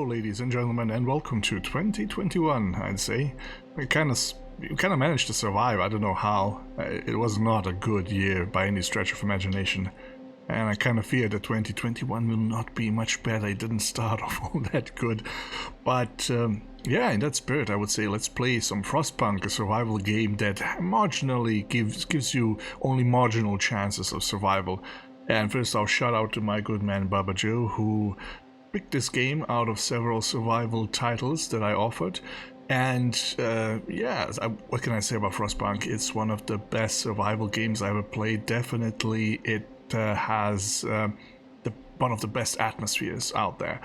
ladies and gentlemen, and welcome to 2021, I'd say. We kind of managed to survive, I don't know how. It was not a good year by any stretch of imagination. And I kind of fear that 2021 will not be much better. It didn't start off all that good. But yeah, in that spirit, I would say let's play some Frostpunk, a survival game that marginally gives you only marginal chances of survival. And first I'll shout out to my good man Baba Joe, who picked this game out of several survival titles that I offered. And yeah, what can I say about Frostpunk? It's one of the best survival games I ever played. Definitely it has one of the best atmospheres out there.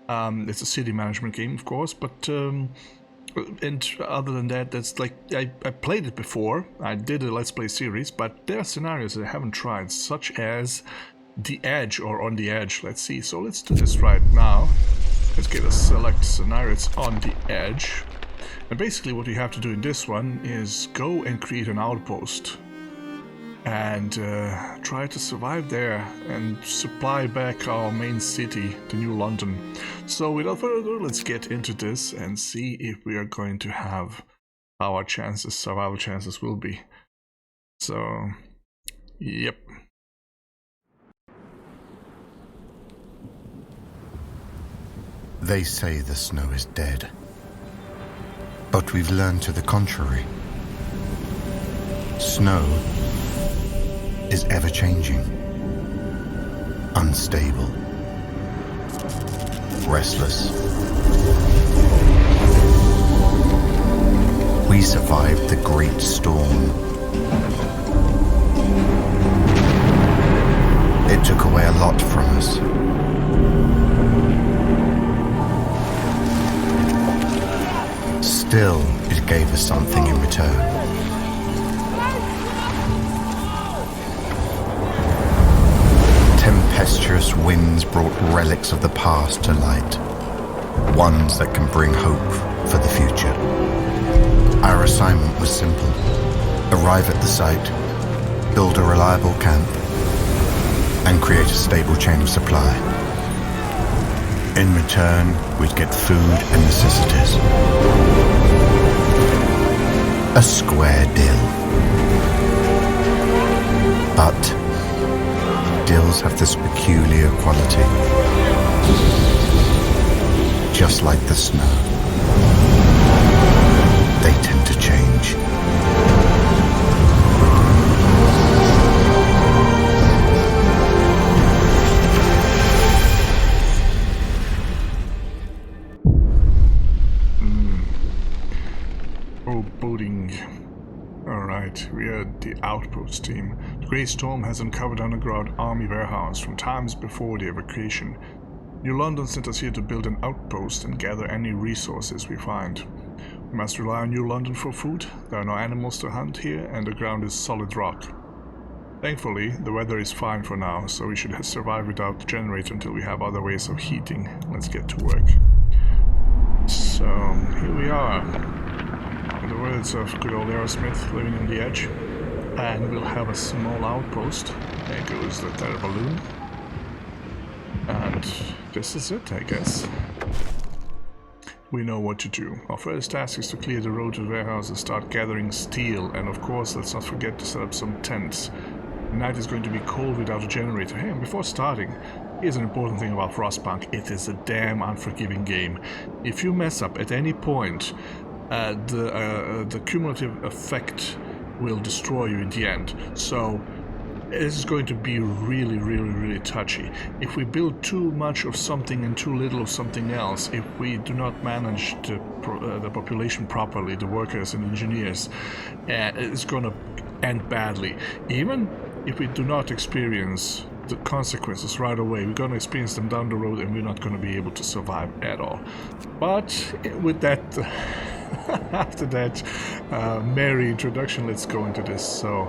It's a city management game, of course, but and other than that, that's like I played it before. I did a Let's Play series, but there are scenarios that I haven't tried, such as The Edge or On the Edge. Let's see. So let's do this right now. Let's get a select scenario. It's On the Edge. And basically what you have to do in this one is go and create an outpost and try to survive there and supply back our main city, the New London. So without further ado, let's get into this and see if we are going to have our survival chances will be. So, yep. They say the snow is dead, but we've learned to the contrary. Snow is ever-changing, unstable, restless. We survived the Great Storm. It took away a lot from us. Still, it gave us something in return. Tempestuous winds brought relics of the past to light, ones that can bring hope for the future. Our assignment was simple: arrive at the site, build a reliable camp, and create a stable chain of supply. In return, we'd get food and necessities. A square deal. But deals have this peculiar quality. Just like the snow, they tend to change. Alright, we are the outpost team. The Grey Storm has uncovered underground army warehouse from times before the evacuation. New London sent us here to build an outpost and gather any resources we find. We must rely on New London for food. There are no animals to hunt here, and the ground is solid rock. Thankfully, the weather is fine for now, so we should survive without the generator until we have other ways of heating. Let's get to work. So, here we are. In the words of good old Aerosmith, living on the edge. And we'll have a small outpost. There goes the tether balloon. And this is it, I guess. We know what to do. Our first task is to clear the road to the warehouse and start gathering steel. And of course, let's not forget to set up some tents. The night is going to be cold without a generator. Hey, and before starting, here's an important thing about Frostpunk. It is a damn unforgiving game. If you mess up at any point, the cumulative effect will destroy you in the end. So this is going to be really touchy. If we build too much of something and too little of something else, if we do not manage the population properly, the workers and engineers, it's going to end badly. Even if we do not experience the consequences right away, we're going to experience them down the road and we're not going to be able to survive at all. But with that after that merry introduction, let's go into this. So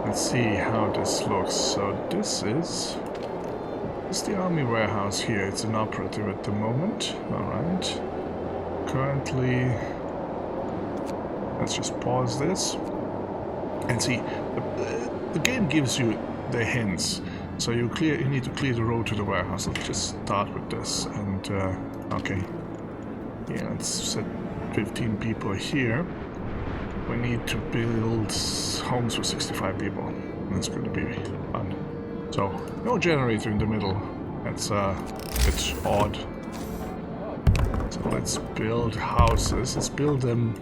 let's see how this looks. So this is the army warehouse here. It's inoperative at the moment. Alright. Currently, let's just pause this and see. The game gives you the hints. So you need to clear the road to the warehouse. Let's just start with this, and okay. Yeah, let's set 15 people here. We need to build homes for 65 people. That's going to be fun. So, no generator in the middle. That's a bit odd. So let's build houses. Let's build them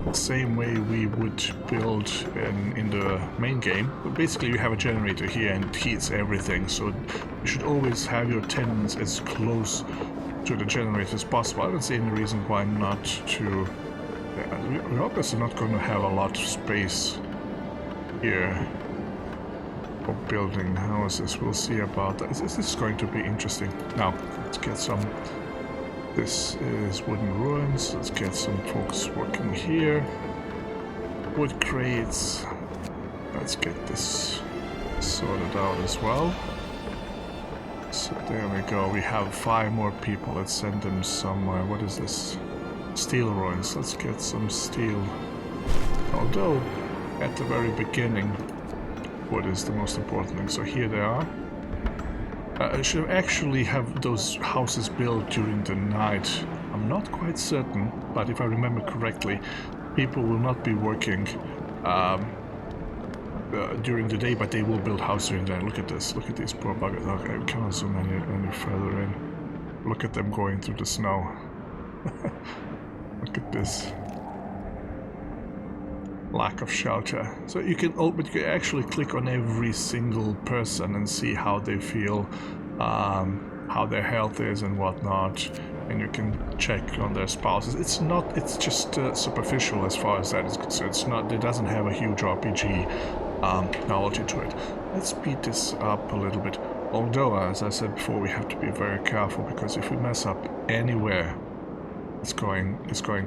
the same way we would build in the main game. But basically you have a generator here and it heats everything. So you should always have your tenants as close to the generator as possible. I don't see any reason why not to... we're obviously not going to have a lot of space here for building houses. We'll see about that. This is going to be interesting. Now, let's get some... This is wooden ruins. Let's get some folks working here. Wood crates. Let's get this sorted out as well. So there we go. We have 5 more people. Let's send them somewhere. What is this? Steel ruins. Let's get some steel. Although, at the very beginning, wood is the most important thing. So here they are. I should actually have those houses built during the night. I'm not quite certain, but if I remember correctly, people will not be working during the day, but they will build houses during the night. Look at this. Look at these poor buggers. Okay, we cannot zoom any further in. Look at them going through the snow. Look at this. Lack of shelter. So you can actually click on every single person and see how they feel, how their health is and whatnot, and you can check on their spouses. It's just superficial as far as that is concerned. It doesn't have a huge RPG knowledge to it. Let's speed this up a little bit. Although, as I said before, we have to be very careful, because if we mess up anywhere, it's going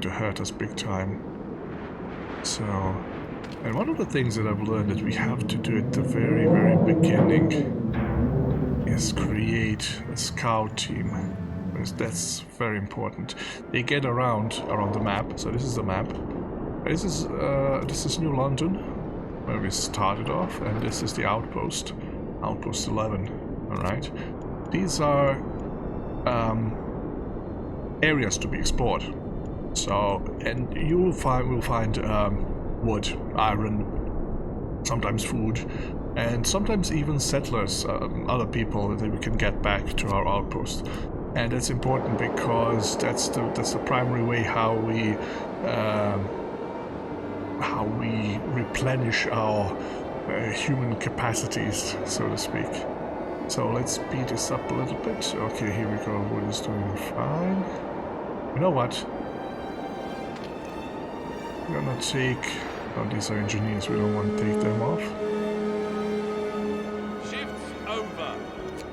to hurt us big time. So, and one of the things that I've learned that we have to do at the very, very beginning is create a scout team. That's very important. They get around the map. So this is the map. This is New London, where we started off, and this is the outpost, outpost 11. All right, these are areas to be explored. So, and we'll find wood, iron, sometimes food, and sometimes even settlers, other people that we can get back to our outpost. And that's important because that's the primary way how we replenish our human capacities, so to speak. So let's speed this up a little bit. Okay, here we go. Wood is doing fine. You know what? We're gonna take... Oh, these are engineers, we don't want to take them off. Shift's over.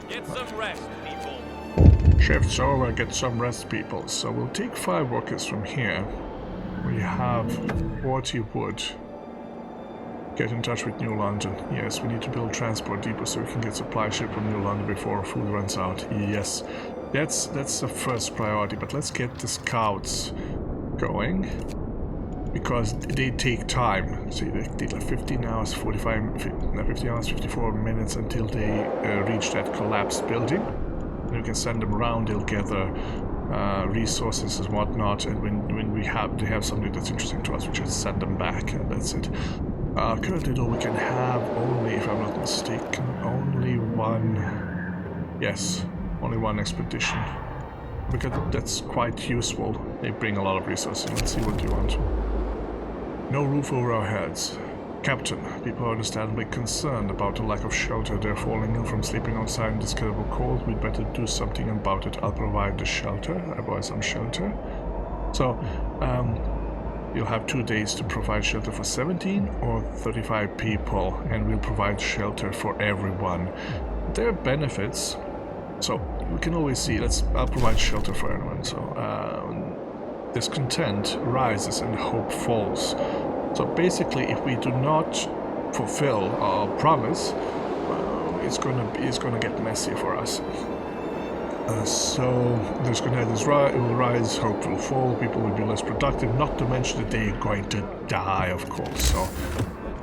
Get some rest, people. Shift's over, get some rest, people. So we'll take 5 workers from here. We have 40 wood. Get in touch with New London. Yes, we need to build transport depot so we can get supply ship from New London before food runs out. Yes, that's the first priority, but let's get the scouts going, because they take time. See, they did like 15 hours, 54 minutes until they reach that collapsed building. And you can send them around, they'll gather resources and whatnot, and when they have something that's interesting to us, we just send them back, and that's it. Currently though, we can have only, if I'm not mistaken, only one expedition. Because that's quite useful. They bring a lot of resources. Let's see what you want. No roof over our heads. Captain, people are understandably concerned about the lack of shelter. They're falling ill from sleeping outside in this terrible cold. We'd better do something about it. I'll provide the shelter. I buy some shelter. So, you'll have 2 days to provide shelter for 17 or 35 people, and we'll provide shelter for everyone. There are benefits, so we can always see. I'll provide shelter for everyone. So discontent rises and hope falls. So basically, if we do not fulfill our promise, it's gonna get messy for us. So there's gonna it will rise, hope will fall, people will be less productive, not to mention that they are going to die, of course. So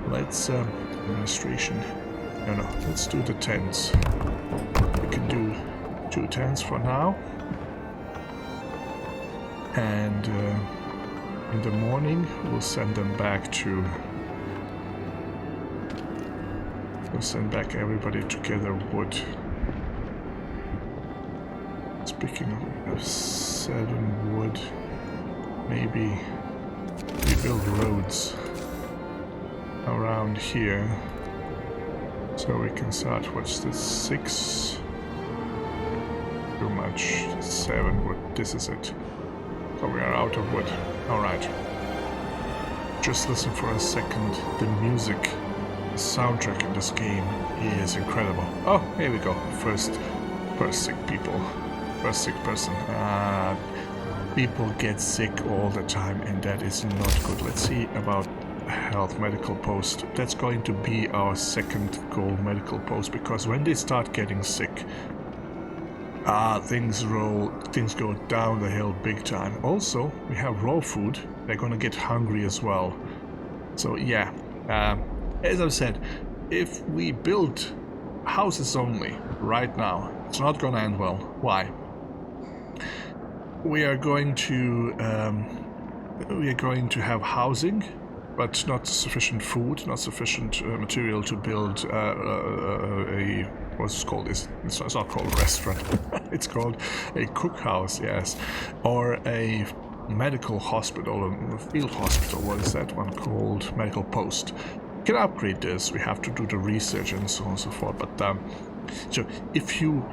let's administration. No, let's do the tents. We can do 2 tents for now. And in the morning, we'll send them back to... We'll send back everybody to gather wood. Speaking of, we have 7 wood. Maybe we build roads around here. So we can start, what's this, 6? Too much, 7 wood, this is it. So we are out of wood, alright. Just listen for a second, the music, the soundtrack in this game is incredible. Oh, here we go, first sick people, first sick person. People get sick all the time and that is not good. Let's see about health medical post. That's going to be our second goal, medical post, because when they start getting sick, things go down the hill big time. Also, we have raw food. They're gonna get hungry as well. So yeah, as I've said, if we build houses only right now, it's not gonna end well. Why? We are going to have housing, but not sufficient food, not sufficient material to build a, what's it called? It's not called a restaurant. It's called a cookhouse, yes, or a medical hospital, a field hospital. What is that one called? Medical post. We can upgrade this. We have to do the research and so on and so forth. But so if you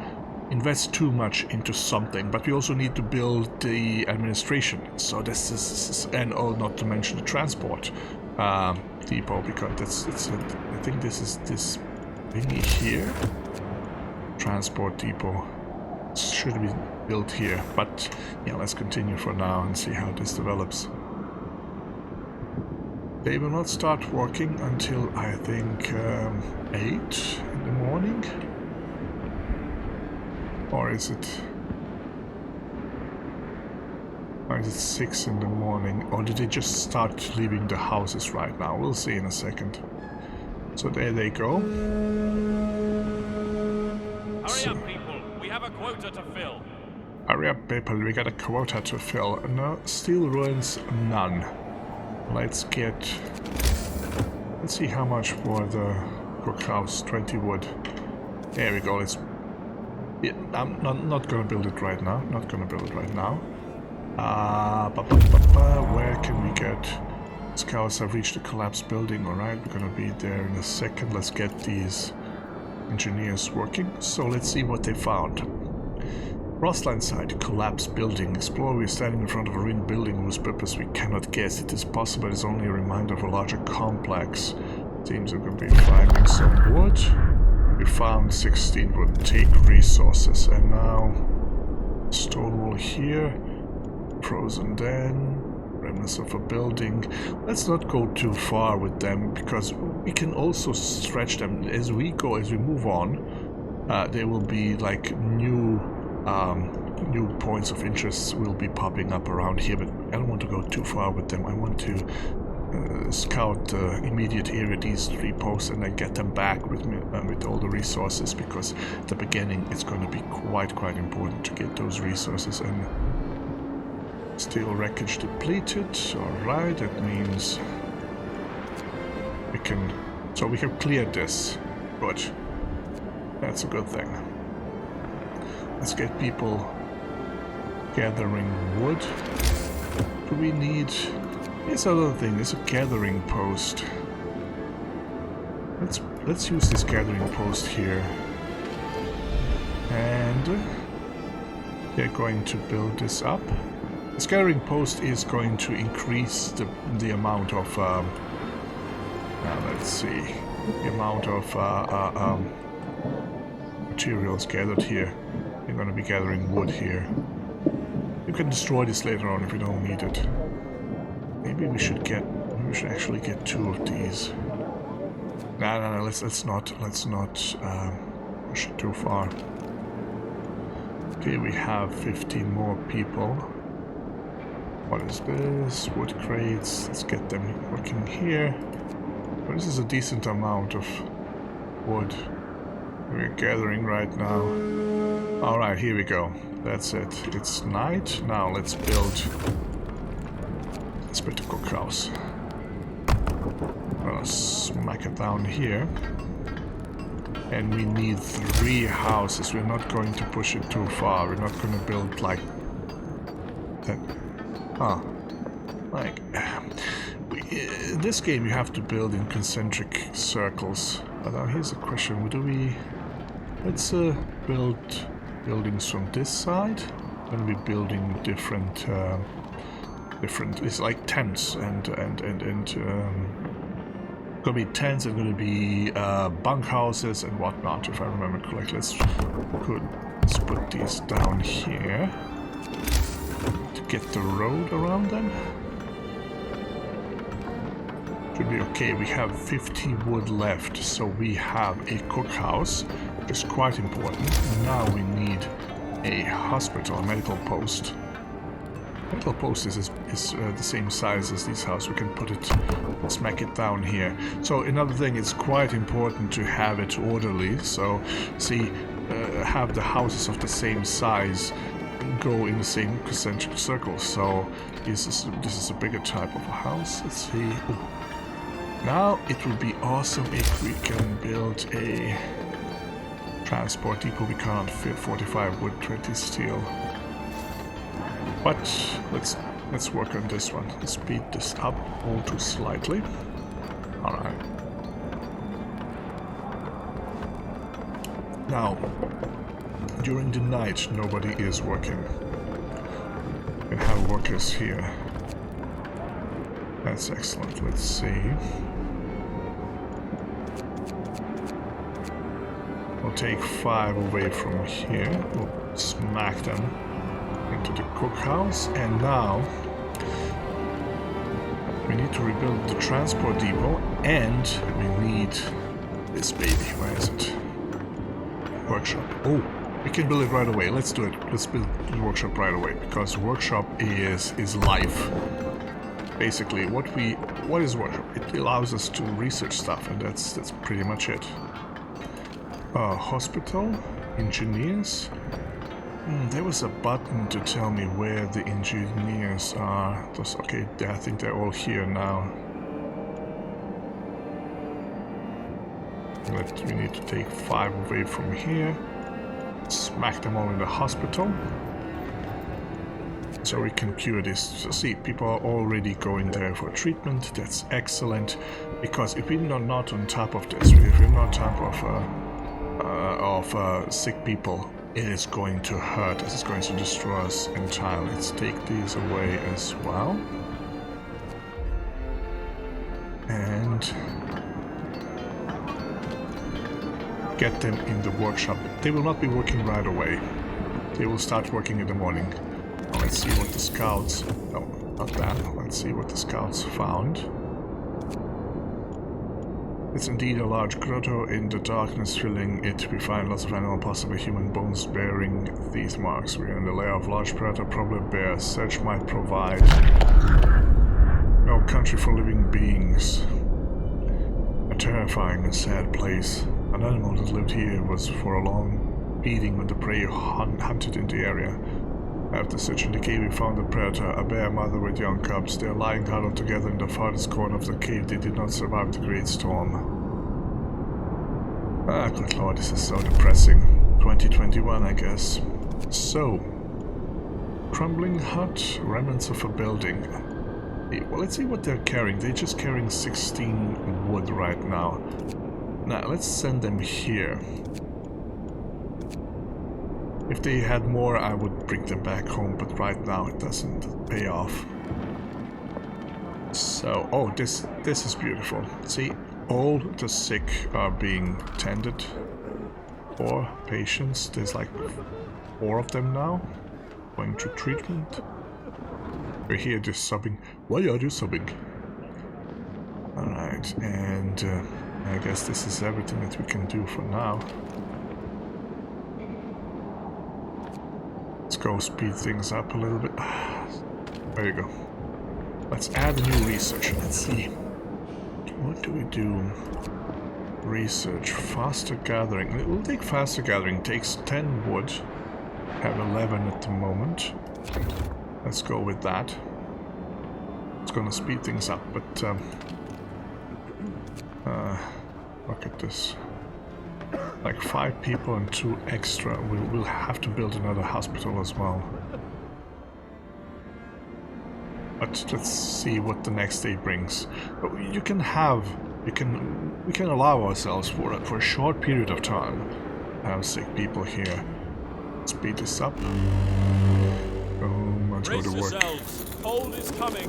invest too much into something, but we also need to build the administration. So this is, and not to mention the transport depot, because I think this is this thingy here. Transport depot should be built here, but yeah, let's continue for now and see how this develops. They will not start working until I think 8 in the morning. Or is it 6 in the morning? Or did they just start leaving the houses right now? We'll see in a second. So there they go. Hurry up, people. We have a quota to fill. Hurry up, people. We got a quota to fill. No, steel ruins, none. Let's see how much for the cookhouse. 20 wood. There we go. Yeah, I'm not gonna build it right now. Not gonna build it right now. Where can we get? Scouts have reached the collapsed building. Alright, we're gonna be there in a second. Let's get these engineers working. So let's see what they found. Frostline site, collapsed building. Explorer, we're standing in front of a ruined building whose purpose we cannot guess. It is possible it's only a reminder of a larger complex. Seems we're gonna be finding some wood. We found 16 would take resources, and now stone wall here, frozen den, remnants of a building. Let's not go too far with them, because we can also stretch them as we go, as we move on. There will be like new points of interest will be popping up around here, but I don't want to go too far with them. I want to scout the immediate area, these 3 posts, and then get them back with me with all the resources, because at the beginning it's going to be quite important to get those resources. And steel wreckage depleted. Alright, that means we can, so we have cleared this. Good, that's a good thing. Let's get people gathering wood. Do we need... Here's another thing, there's a gathering post. Let's use this gathering post here. And they're going to build this up. This gathering post is going to increase the amount of let's see, the amount of materials gathered here. You're going to be gathering wood here. You can destroy this later on if you don't need it. Maybe we should actually get 2 of these. No, let's not push it too far. Okay, we have 15 more people. What is this? Wood crates. Let's get them working here. Well, this is a decent amount of wood. We're gathering right now. Alright, here we go. That's it. It's night. Now let's build the cookhouse. I'm gonna smack it down here. And we need 3 houses. We're not going to push it too far. We're not going to build like that. In this game you have to build in concentric circles. But now here's a question. Let's build buildings from this side. Then we're building different, it's like tents and gonna be tents and gonna be bunkhouses and whatnot, if I remember correctly. Let's put these down here to get the road around them. Should be okay. We have 50 wood left, so we have a cookhouse, which is quite important. Now we need a hospital, a medical post. Medical post is the same size as this house. We can put it, smack it down here. So another thing, it's quite important to have it orderly. So see, have the houses of the same size go in the same concentric circles. So this is a bigger type of a house. Let's see. Ooh. Now it would be awesome if we can build a transport depot. We can't fit 45 wood, 20 steel. But let's work on this one. Let's speed this up all too slightly. Alright. Now, during the night nobody is working. We have workers here. That's excellent. Let's see. We'll take 5 away from here. We'll smack them into the cookhouse, and now we need to rebuild the transport depot, and we need this baby. Where is it? Workshop. Oh, we can build it right away. Let's do it. Let's build the workshop right away, because workshop is life. Basically, what is workshop? It allows us to research stuff, and that's pretty much it. Hospital, engineers. There was a button to tell me where the engineers are. Okay, I think they're all here now. We need to take 5 away from here. Smack them all in the hospital. So we can cure this. So see, people are already going there for treatment. That's excellent. Because if we're not on top of this, if we're not on top of sick people, it is going to hurt us. It's going to destroy us entirely. Let's take these away as well. And get them in the workshop. They will not be working right away. They will start working in the morning. Now let's see what the scouts... No, not that. Let's see what the scouts found. It's indeed a large grotto. In the darkness filling it, we find lots of animal, possibly human bones bearing these marks. We are in the lair of large predator, probably bears. Search might provide no country for living beings. A terrifying and sad place. An animal that lived here was for a long feeding when the prey hunted in the area. After searching the cave, we found the predator, a bear mother with young cubs. They are lying huddled together in the farthest corner of the cave. They did not survive the great storm. Ah, good lord, this is so depressing. 2021, I guess. So, crumbling hut, remnants of a building. Well, let's see what they're carrying. They're just carrying 16 wood right now. Now, let's send them here. If they had more, I would bring them back home, but right now it doesn't pay off. So, oh, this is beautiful. See, all the sick are being tended. 4 patients. There's like 4 of them now going through treatment. We're here just subbing. Why are you subbing? Alright, and I guess this is everything that we can do for now. Let's go speed things up a little bit. There you go. Let's add a new research. Let's see. What do we do? Research, faster gathering. It will take faster gathering. Takes 10 wood. Have 11 at the moment. Let's go with that. It's gonna speed things up, but look at this. Like 5 people and 2 extra. We'll have to build another hospital as well. But let's see what the next day brings. You can have, we can allow ourselves for a short period of time have sick people here. Speed this up. Let's go to work. Cold is coming.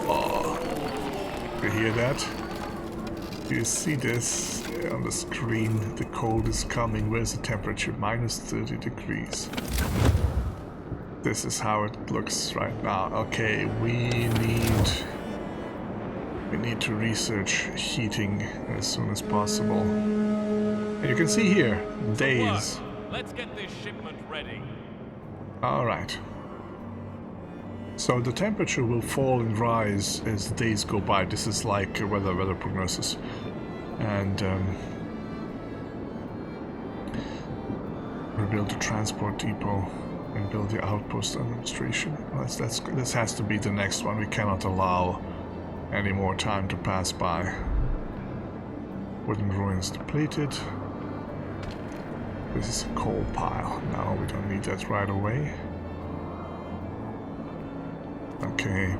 Oh, you hear that? Do you see this on the screen? The cold is coming. Where's the temperature? Minus 30 degrees. This is how it looks right now. Okay, we need to research heating as soon as possible. And you can see here, days. Let's get this shipment ready. Alright. So the temperature will fall and rise as the days go by. This is like a weather prognosis. And we'll build a transport depot and build the outpost administration. This has to be the next one. We cannot allow any more time to pass by. Wooden ruins depleted. This is a coal pile. No, we don't need that right away. Okay.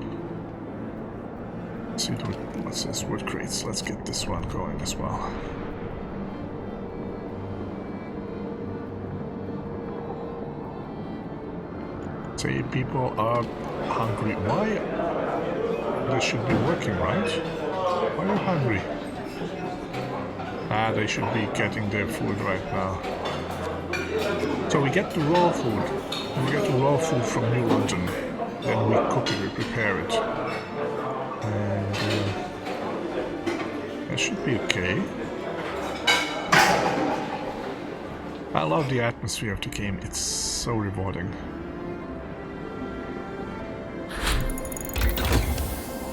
Let's see what's this? Wood crates. Let's get this one going as well. Say people are hungry. Why? They should be working, right? Why are you hungry? Ah, they should be getting their food right now. So we get the raw food. We get the raw food from New London. Then we cook it, we prepare it. And that should be okay. I love the atmosphere of the game. It's so rewarding.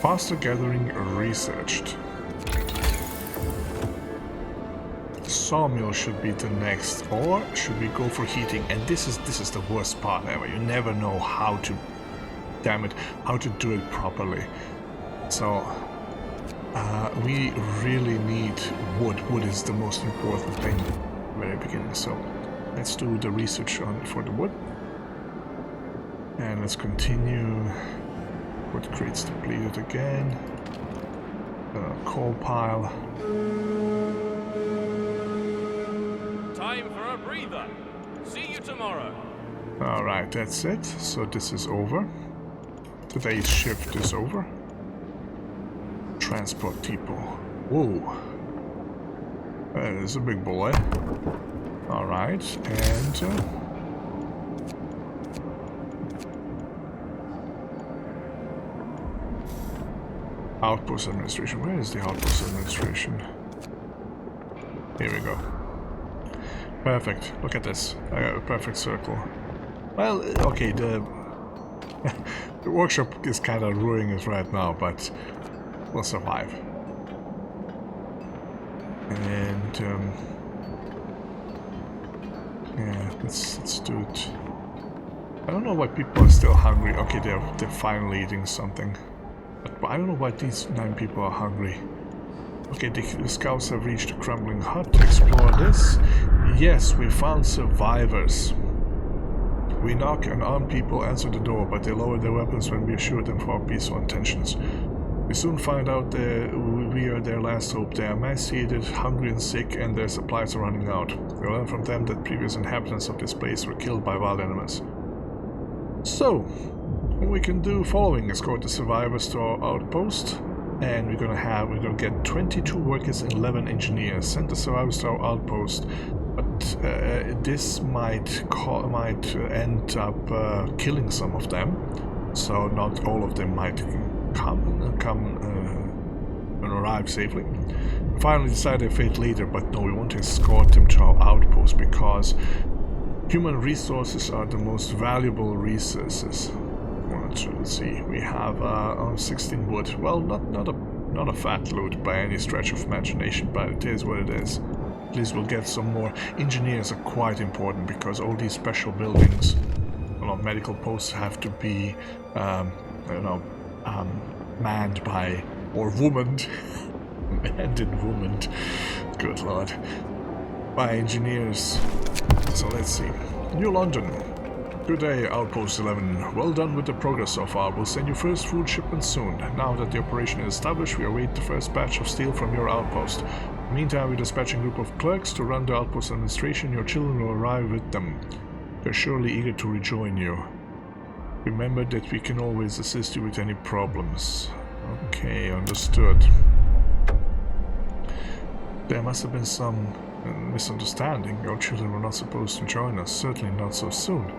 Faster gathering researched. Sawmill should be the next, or should we go for heating? And this is the worst part ever. You never know how to, damn it, how to do it properly. So we really need wood. Wood is the most important thing at the very beginning. So let's do the research on for the wood, and let's continue. Wood crates depleted again. Coal pile. Time for a breather. See you tomorrow. Alright, that's it. So this is over. Today's shift is over. Transport depot. Whoa. That is a big boy. Alright, and outpost administration. Where is the outpost administration? Here we go. Perfect. Look at this. I got a perfect circle. Well, okay, the workshop is kind of ruining it right now, but we'll survive. And yeah, let's do it. I don't know why people are still hungry. Okay, they're finally eating something. But I don't know why these 9 people are hungry. Okay, the scouts have reached a crumbling hut to explore this. Yes, we found survivors. We knock and armed people answer the door, but they lower their weapons when we assure them of our peaceful intentions. We soon find out that we are their last hope. They are emaciated, hungry and sick, and their supplies are running out. We learn from them that previous inhabitants of this place were killed by wild animals. So, what we can do following: escort the survivors to our outpost, and we're gonna get 22 workers and 11 engineers. Send the survivors to our outpost, but this might end up killing some of them, so not all of them might come and arrive safely. Finally decide their fate later, but no, we want to escort them to our outpost because human resources are the most valuable resources. Let's see, we have 16 wood. Well, not a Not a fat loot by any stretch of imagination, but it is what it is. At least we'll get some more. Engineers are quite important because all these special buildings, well, medical posts have to be, manned by, or womaned, manned and womaned, good lord, by engineers. So let's see. New London. Good day, Outpost 11. Well done with the progress so far. We'll send you first food shipment soon. Now that the operation is established, we await the first batch of steel from your outpost. Meantime, we're dispatching a group of clerks to run the outpost administration. Your children will arrive with them. They're surely eager to rejoin you. Remember that we can always assist you with any problems. Okay, understood. There must have been some misunderstanding. Your children were not supposed to join us, certainly not so soon.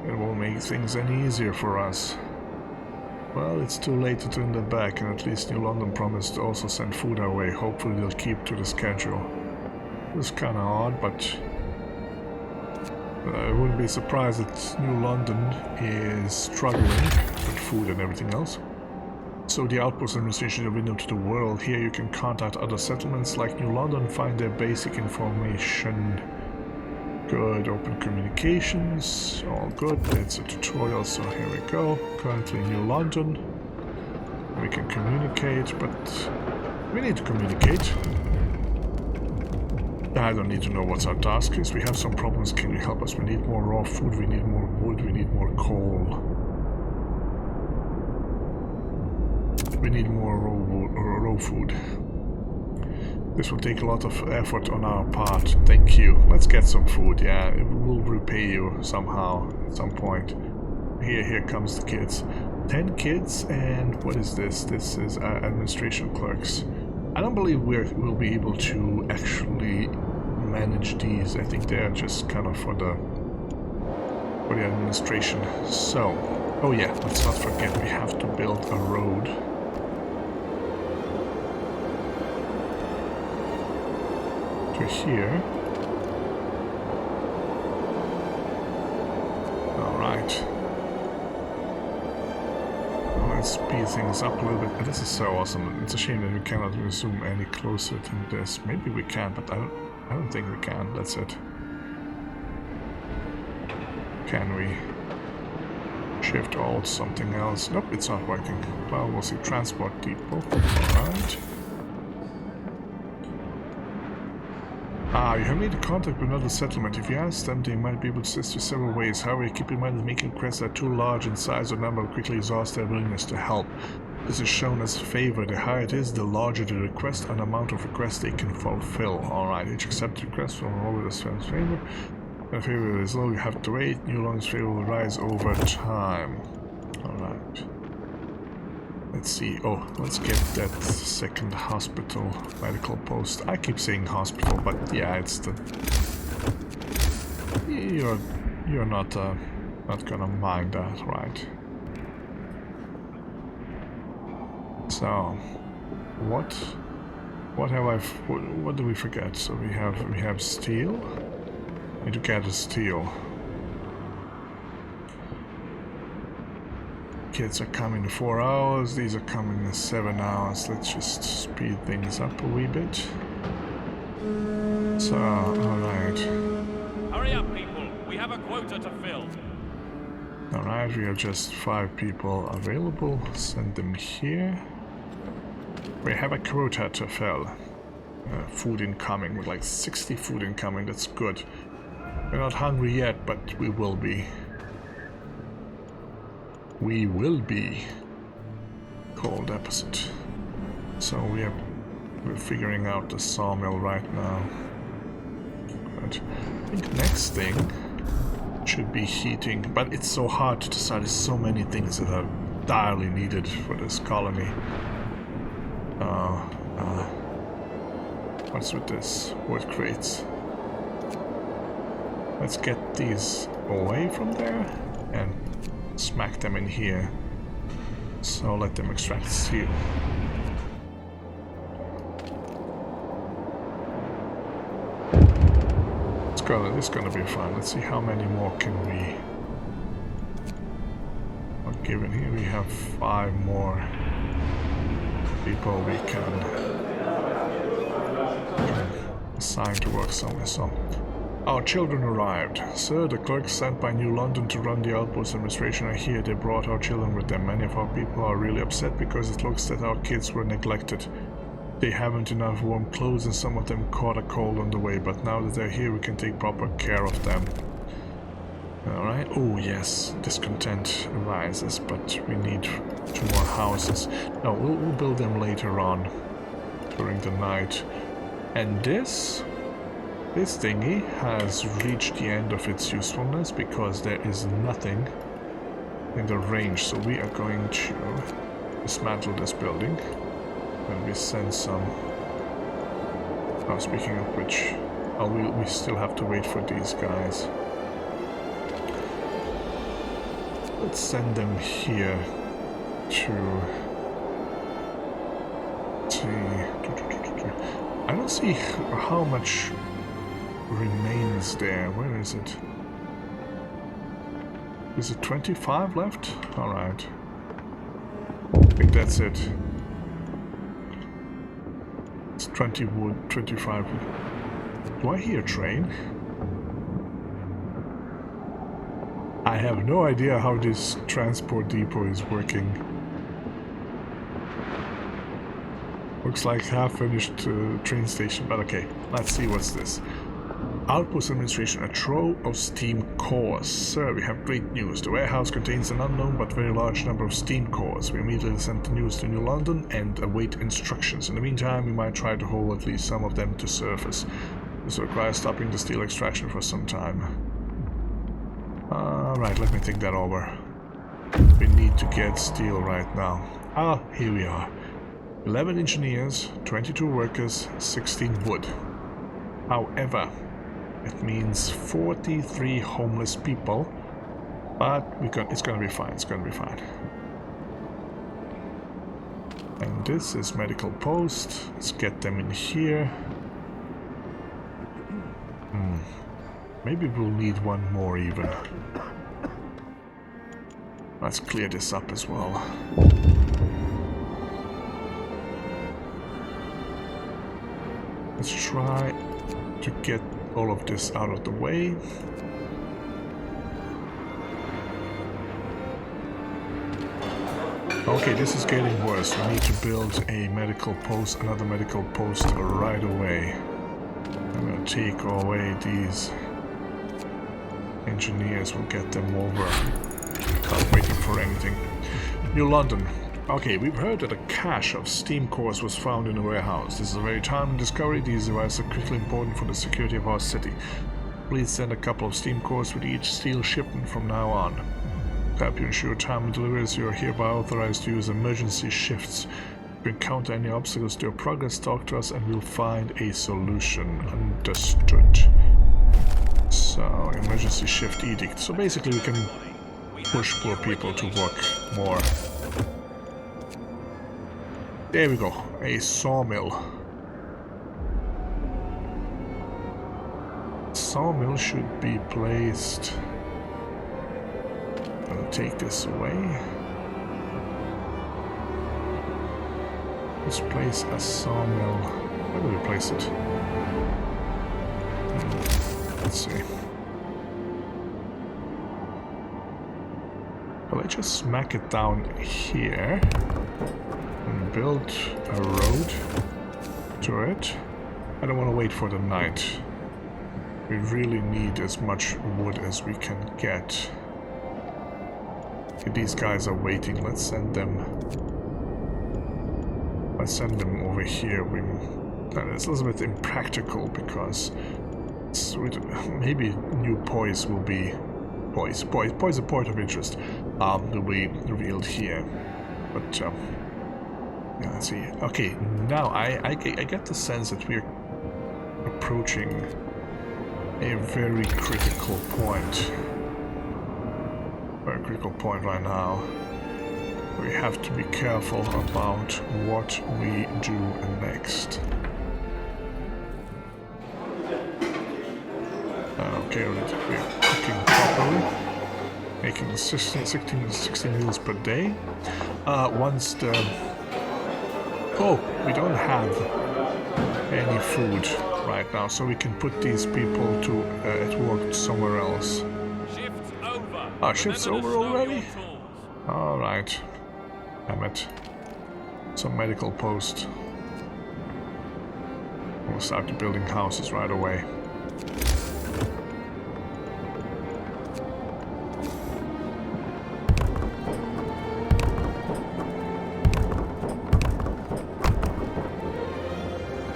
It won't make things any easier for us. Well, it's too late to turn them back, and at least New London promised to also send food our way. Hopefully they'll keep to the schedule. It's kinda odd, but I wouldn't be surprised that New London is struggling with food and everything else. So the Outpost Administration is a window to the world. Here you can contact other settlements like New London, find their basic information. Good, open communications, all good. It's a tutorial, so here we go. Currently New London. We can communicate, but we need to communicate. I don't need to know what our task is. We have some problems. Can you help us? We need more raw food, we need more wood, we need more coal. We need more raw food. This will take a lot of effort on our part. Thank you. Let's get some food. Yeah, we'll repay you somehow at some point. Here comes the kids. 10 kids, and what is this? This is administration clerks. I don't believe we'll be able to actually manage these. I think they're just kind of for the administration. So, oh yeah, let's not forget we have to build a road. To here. Alright. Let's speed things up a little bit. This is so awesome. It's a shame that we cannot zoom any closer than this. Maybe we can, but I don't think we can. That's it. Can we shift alt something else? Nope, it's not working. Well, we'll see. Transport depot. Alright. You have made contact with another settlement. If you ask them, they might be able to assist you several ways. However, keep in mind that making requests that are too large in size or number will quickly exhaust their willingness to help. This is shown as a favor. The higher it is, the larger the request and amount of requests they can fulfill. Alright, each accepted request from all with a favor. When a favor is low, you have to wait. New London's favor will rise over time. Alright. Let's see. Oh, let's get that second hospital medical post. I keep saying hospital, but yeah, it's the. You're not gonna mind that, right? So, what have I? What do we forget? So we have steel. Need to gather steel. Kids are coming in 4 hours, these are coming in 7 hours. Let's just speed things up a wee bit. So, alright. Hurry up, people. We have a quota to fill. Alright, we have just 5 people available. Send them here. We have a quota to fill. Food incoming, with like 60 food incoming, that's good. We're not hungry yet, but we will be. We will be. Cold opposite. So we're figuring out the sawmill right now. But I think next thing should be heating, but it's so hard to decide. There's so many things that are direly needed for this colony. What's with this? Wood crates. Let's get these away from there and smack them in here. So let them extract steel. It's gonna be fun. Let's see how many more can we. Given here we have 5 more. people we can assign to work somewhere. So, our children arrived. Sir, the clerks sent by New London to run the outpost administration are here. They brought our children with them. Many of our people are really upset because it looks that our kids were neglected. They haven't enough warm clothes and some of them caught a cold on the way, but now that they're here we can take proper care of them. Alright, oh yes, discontent arises, but we need 2 more houses. No, we'll build them later on, during the night. And this thingy has reached the end of its usefulness because there is nothing in the range, so we are going to dismantle this building. And we send some... Oh, speaking of which, we still have to wait for these guys. Let's send them here to... I don't see how much remains there. Where is it? Is it 25 left? Alright. I think that's it. It's 20 wood, 25 wood. Do I hear a train? I have no idea how this transport depot is working. Looks like half-finished train station, but okay. Let's see what's this. Outpost administration, a trove of steam cores. Sir, we have great news. The warehouse contains an unknown but very large number of steam cores. We immediately sent the news to New London and await instructions. In the meantime, we might try to hold at least some of them to surface. This requires stopping the steel extraction for some time. Alright, let me think that over. We need to get steel right now. Ah, here we are. 11 engineers, 22 workers, 16 wood. However, it means 43 homeless people, but it's gonna be fine, it's gonna be fine. And this is medical post. Let's get them in here. Maybe we'll need one more even. Let's clear this up as well. Let's try to get all of this out of the way. Okay, this is getting worse. We need to build a medical post, another medical post right away. I'm gonna take away these engineers, we'll get them over. Not waiting for anything. New London. Okay, we've heard that a cache of steam cores was found in a warehouse. This is a very timely discovery. These devices are critically important for the security of our city. Please send a couple of steam cores with each steel shipment from now on. To help you ensure timely deliveries, you are hereby authorized to use emergency shifts. If you encounter any obstacles to your progress, talk to us and we'll find a solution. Understood. So, emergency shift edict. So basically we can push poor people to work more. There we go, a sawmill. Sawmill should be placed... I'm gonna take this away. Let's place a sawmill. Where do we place it? Let's see. Well, let's just smack it down here. And build a road to it. I don't want to wait for the night. We really need as much wood as we can get. Okay, these guys are waiting. Let's send them over here. It's a little bit impractical because maybe new poise will be poise a point of interest. Will be revealed here, but. Yeah, let's see. Okay, now I get the sense that we're approaching a very critical point. Very critical point right now. We have to be careful about what we do next. Okay, we're cooking properly. Making 16 meals per day. Once the Oh, we don't have any food right now, so we can put these people to at work somewhere else. Shift's over. Ah, shift's Remember to over stow already? your tools. Alright. Damn it. Some medical post. We'll start building houses right away.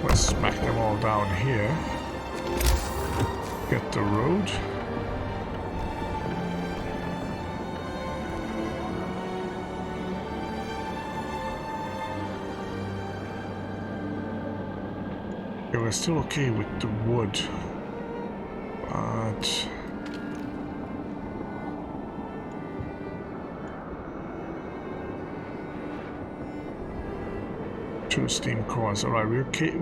Let's smack them all down here. Get the road. Okay, we're still okay with the wood, but two steam cores. Alright, we're okay.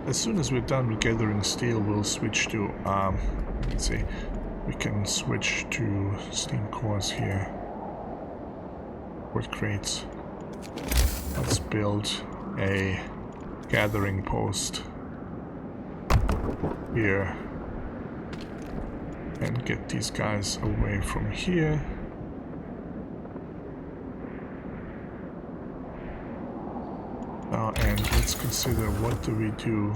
As soon as we're done with gathering steel, we'll switch to let's see, we can switch to steam cores here. Wood crates. Let's build a gathering post here and get these guys away from here. And let's consider, what do we do?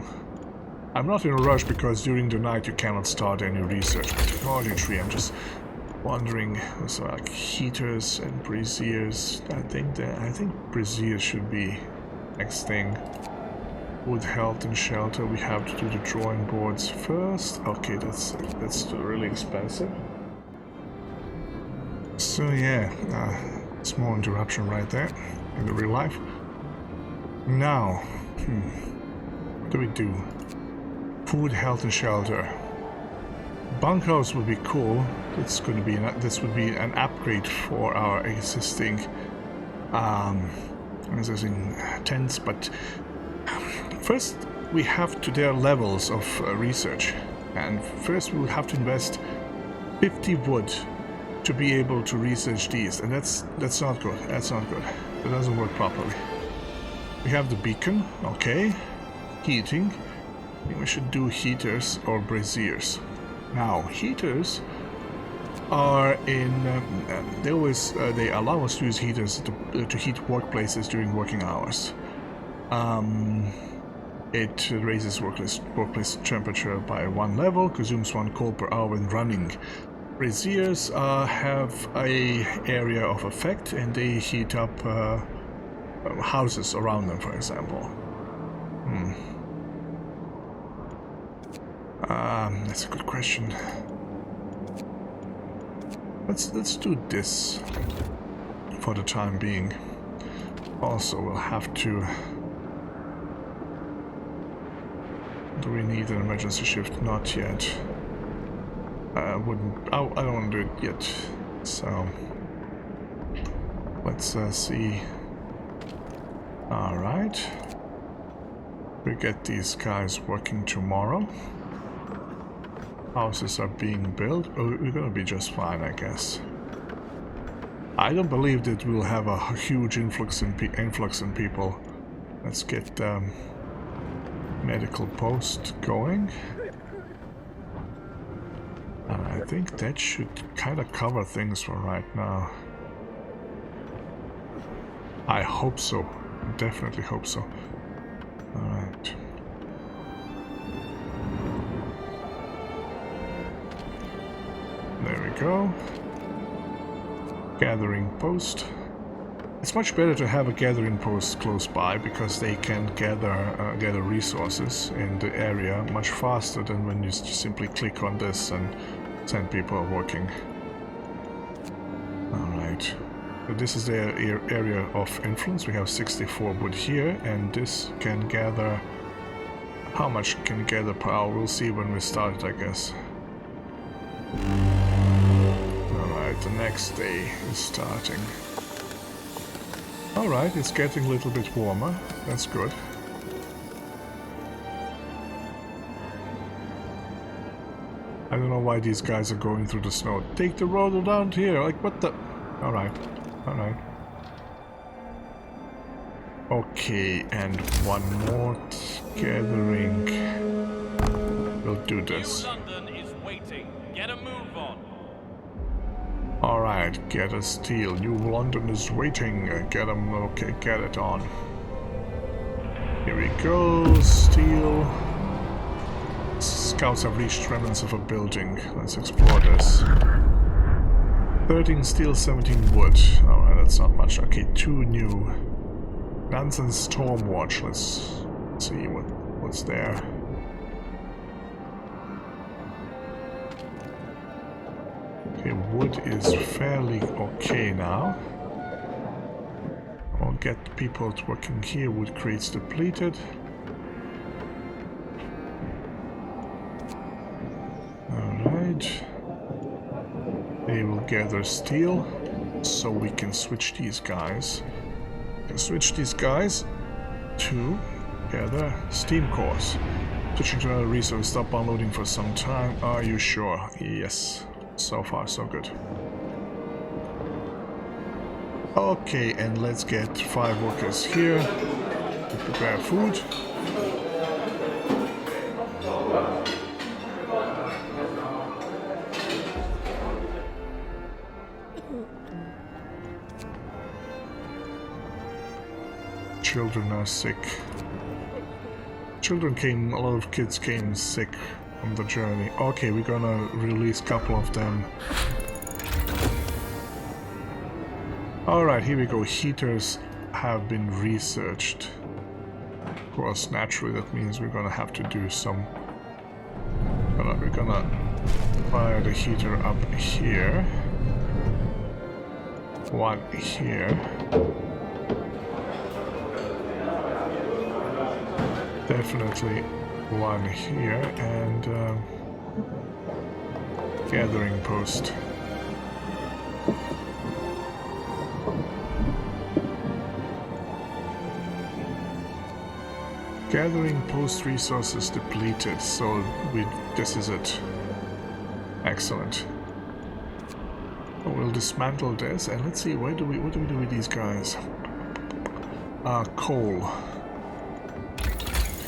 I'm not in a rush because during the night you cannot start any research on technology tree. I'm just wondering, so like heaters and braziers. I think braziers should be next thing. Wood, health and shelter. We have to do the drawing boards first. Okay, that's really expensive. So yeah, small interruption right there in the real life. Now, what do we do? Food, health, and shelter. Bunkhouse would be cool. This would be an upgrade for our existing tents. But first, we have to their levels of research, and first we will have to invest 50 wood to be able to research these, and that's not good. That's not good. That doesn't work properly. We have the beacon, okay. Heating. I think we should do heaters or braziers. Now, heaters are in. They allow us to use heaters to heat workplaces during working hours. It raises workplace temperature by 1 level, consumes 1 coal per hour when running. Braziers have a area of effect, and they heat up houses around them, for example. That's a good question. Let's do this for the time being. Also, we'll have to. Do we need an emergency shift? Not yet. I don't want to do it yet. So let's see. Alright. We get these guys working tomorrow. Houses are being built. Oh, we're gonna be just fine, I guess. I don't believe that we'll have a huge influx in people. Let's get medical post going. And I think that should kind of cover things for right now. I hope so. Definitely hope so. Alright. There we go. Gathering post. It's much better to have a gathering post close by because they can gather resources in the area much faster than when you just simply click on this and send people working. Alright. So this is the area of influence. We have 64 wood here, and this can gather. How much can it gather per hour? We'll see when we start it, I guess. Alright, the next day is starting. Alright, it's getting a little bit warmer. That's good. I don't know why these guys are going through the snow. Take the road around here. Like, what the? Alright. Alright. Okay, and one more gathering. We'll do this. New London is waiting. Get a move on. Alright, get a steel. New London is waiting. Get them. Okay, get it on. Here we go. Steel. Scouts have reached remnants of a building. Let's explore this. 13 steel, 17 wood. Alright, that's not much. Okay, 2 new. Nansen Stormwatch. Let's see what's there. Okay, wood is fairly okay now. I'll get people working here. Wood crates depleted. Alright. They will gather steel so we can switch these guys. Switch these guys to gather steam cores. Switching to another resource. Stop unloading for some time. Are you sure? Yes. So far, so good. Okay, and let's get 5 workers here to prepare food. Children are sick. A lot of kids came sick on the journey. Okay, we're gonna release a couple of them. Alright, here we go. Heaters have been researched. Of course, naturally that means we're gonna have to do some... We're gonna fire the heater up here. One here. Definitely one here, and gathering post. Gathering post resources depleted, so this is it. Excellent. We'll dismantle this, and let's see, what do we do with these guys? Coal.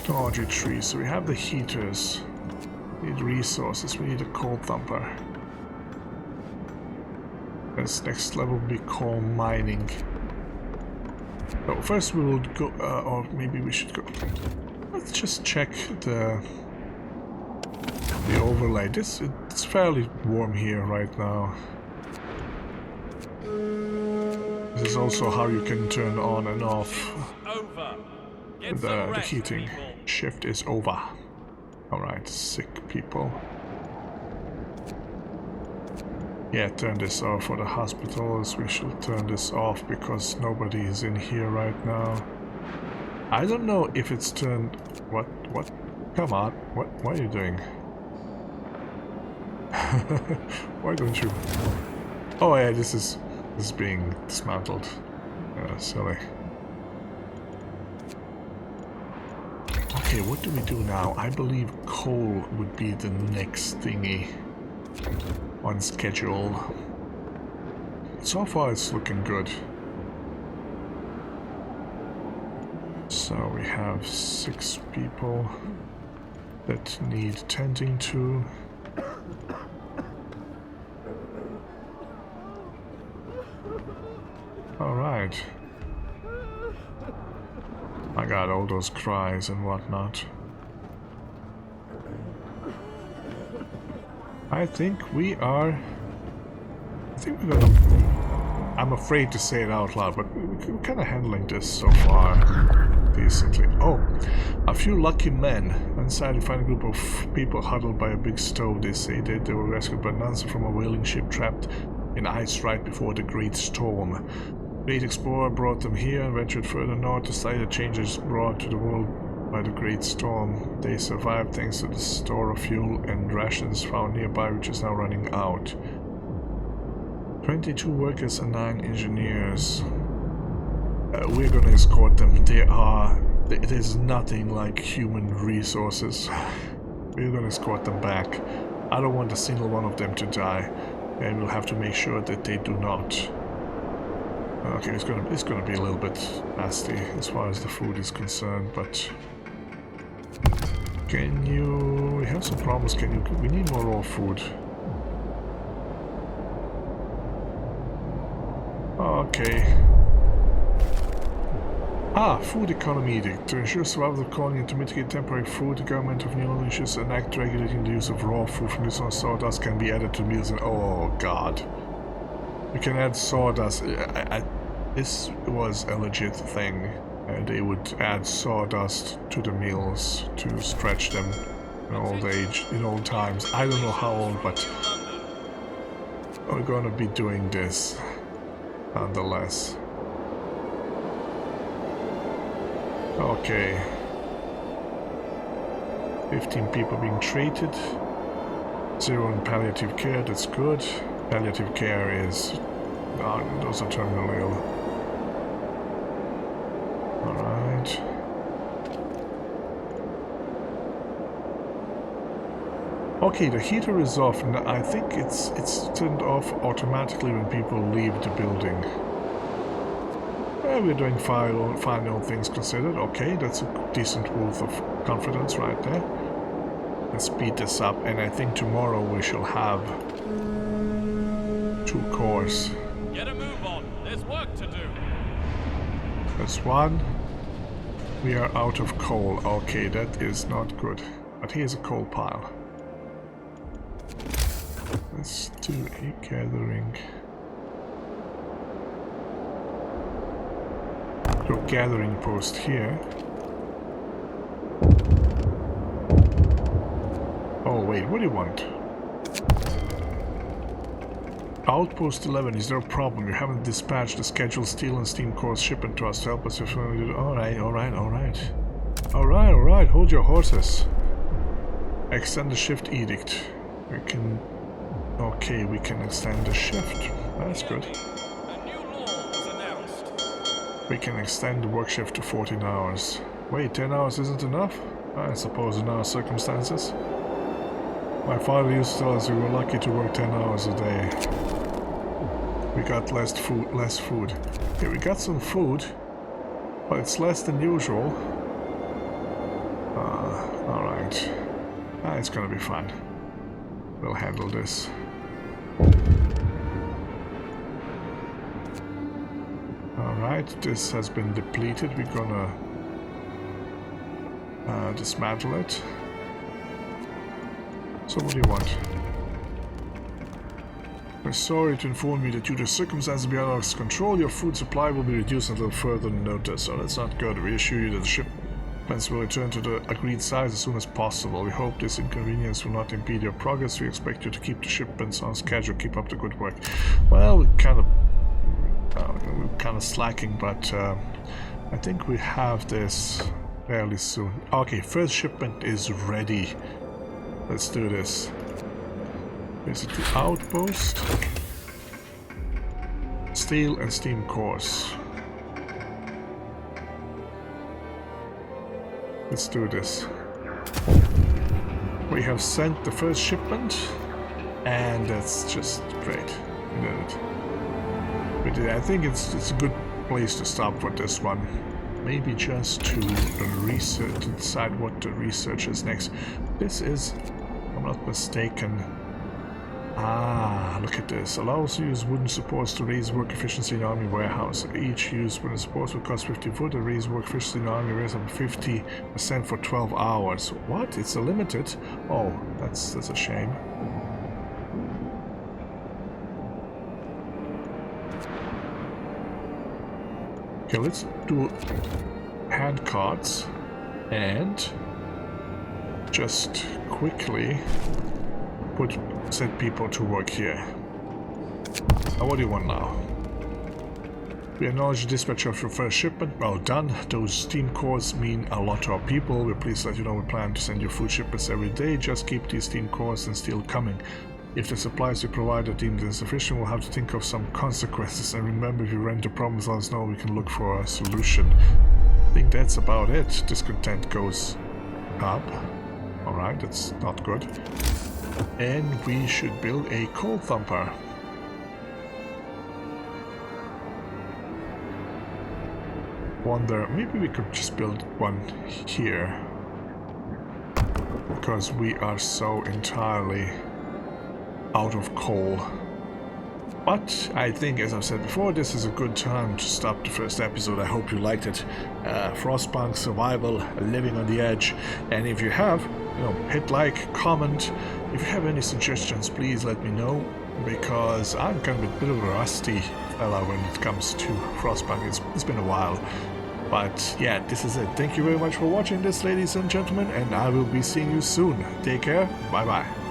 Technology tree. So we have the heaters. We need resources. We need a coal thumper. This next level will be coal mining. So first we will go, or maybe we should go. Let's just check the overlay. It's fairly warm here right now. This is also how you can turn on and off the heating. Shift is over. Alright, sick people. Yeah, turn this off for the hospitals. We should turn this off because nobody is in here right now. I don't know if it's turned... What? Come on. What are you doing? Why don't you... Oh yeah, this is being dismantled. Silly. Okay, what do we do now? I believe coal would be the next thingy on schedule. So far it's looking good. So we have 6 people that need tending to. Alright. I got all those cries and whatnot. I think we're gonna... I'm afraid to say it out loud, but we're kind of handling this so far decently. Oh, a few lucky men. Inside, you find a group of people huddled by a big stove. They say that they were rescued by Nansen from a whaling ship trapped in ice right before the Great Storm. Great Explorer brought them here and ventured further north to study the changes brought to the world by the Great Storm. They survived thanks to the store of fuel and rations found nearby, which is now running out. 22 workers and 9 engineers. We're gonna escort them. There's nothing like human resources. We're gonna escort them back. I don't want a single one of them to die, and we'll have to make sure that they do not. Okay, it's gonna be a little bit nasty as far as the food is concerned, but can you? We have some problems. Can you? We need more raw food. Okay. Food economy edict. To ensure survival of the colony and to mitigate temporary food, the government of New Orleans issues an act regulating the use of raw food from this on sawdust can be added to meals and oh god. We can add sawdust. This was a legit thing. They would add sawdust to the meals to stretch them in old times. I don't know how old, but we're gonna be doing this nonetheless. Okay. 15 people being treated. 0 in palliative care, that's good. Palliative care is... those are terminally ill. Alright. Okay, the heater is off, and I think it's turned off automatically when people leave the building. We're doing fine, all things considered. Okay, that's a decent worth of confidence right there. Let's speed this up, and I think tomorrow we shall have 2 cores. Get a move on. There's work to do. That's 1. We are out of coal. Okay, that is not good. But here's a coal pile. Let's do a gathering. So gathering post here. Oh wait, what do you want? Outpost 11, is there a problem? You haven't dispatched the scheduled steel and steam cores shipment to us to help us if we... Alright, hold your horses. Extend the shift edict. We can... Okay, we can extend the shift. That's good. We can extend the work shift to 14 hours. Wait, 10 hours isn't enough? I suppose in our circumstances. My father used to tell us we were lucky to work 10 hours a day. We got less food. Okay, we got some food, but it's less than usual. Alright. It's gonna be fine. We'll handle this. Alright, this has been depleted. We're gonna dismantle it. So what do you want? We're sorry to inform you that due to circumstances beyond our control, your food supply will be reduced until further notice. So that's not good. We assure you that the shipments will return to the agreed size as soon as possible. We hope this inconvenience will not impede your progress. We expect you to keep the shipments on schedule. Keep up the good work. Well, we're kind of slacking, but I think we have this fairly soon. Okay, first shipment is ready. Let's do this. Visit the outpost. Steel and steam cores. Let's do this. We have sent the first shipment, and that's just great. We did it. We did. I think it's a good place to stop for this one. Maybe just to research, decide what to research is next. This is, if I'm not mistaken. Look at this. Allows you to use wooden supports to raise work efficiency in army warehouse. Each used wooden supports will cost 50 food and raise work efficiency in army warehouse up 50% for 12 hours. What? It's a limited? Oh, that's a shame. Okay, let's do hand cards and just quickly set people to work here. Now, what do you want now? We acknowledge the dispatch of your first shipment. Well done. Those steam cores mean a lot to our people. We're pleased to let you know we plan to send you food shipments every day. Just keep these steam cores and steel coming. If the supplies you provide are deemed insufficient, we'll have to think of some consequences. And remember, if you run into problems, let us know. We can look for a solution. I think that's about it. Discontent goes up. Alright, that's not good. And we should build a coal thumper. wonder, maybe we could just build one here. Because we are so entirely out of coal. But I think, as I've said before, this is a good time to stop the first episode. I hope you liked it. Frostpunk survival, living on the edge. And if you have, hit like, comment. If you have any suggestions, please let me know. Because I'm kind of a bit of a rusty fella when it comes to Frostpunk. It's been a while. But yeah, this is it. Thank you very much for watching this, ladies and gentlemen. And I will be seeing you soon. Take care. Bye bye.